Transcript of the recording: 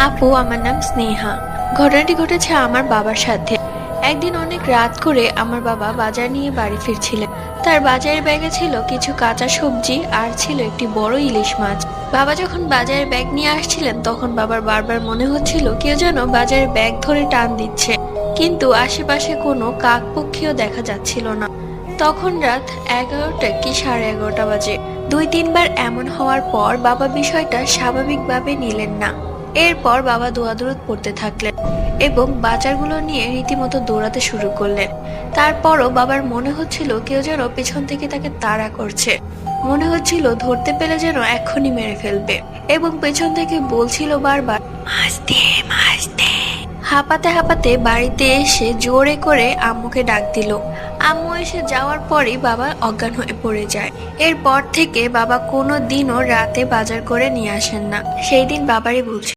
আপু, আমার নাম স্নেহা। ঘটনাটি ঘটেছে আমার বাবার সাথে। একদিন অনেক রাত করে আমার বাবা বাজার নিয়ে বাড়ি ফিরছিলেন। তার বাজারের ব্যাগে ছিল কিছু কাঁচা সবজি আর ছিল একটি বড় ইলিশ মাছ। বাবা যখন বাজারের ব্যাগ নিয়ে আসছিলেন তখন বাবার বারবার মনে হচ্ছিল কেউ যেন বাজারের ব্যাগ ধরে টান দিচ্ছে, কিন্তু আশেপাশে কোনো কাকপক্ষীও দেখা যাচ্ছিল না। তখন রাত 11টা কি 11:30 বাজে। 2-3 বার এমন হওয়ার পর বাবা বিষয়টা স্বাভাবিকভাবে নিলেন না। এরপর বাবা দৌড়াদৌড় করতে থাকলেন এবং বাজারগুলো নিয়ে রীতিমতো দৌড়াতে শুরু করলেন। তারপরও বাবার মনে হচ্ছিল কেউ যেন পেছন থেকে তাকে তাড়া করছে। মনে হচ্ছিল ধরতে পেলে যেন এক্ষুনি মেরে ফেলবে, এবং পেছন থেকে বলছিল বারবার, মাছ দে, মাছ দে। হাঁপাতে হাঁপাতে বাড়িতে এসে জোরে করে আম্মুকে ডাক দিল। আম্মু এসে যাওয়ার পরই বাবা অজ্ঞান হয়ে পড়ে যায়। এরপর থেকে বাবা কোনো দিনও রাতে বাজার করে নিয়ে আসেন না। সেই দিন বাবারই ভুল ছিল।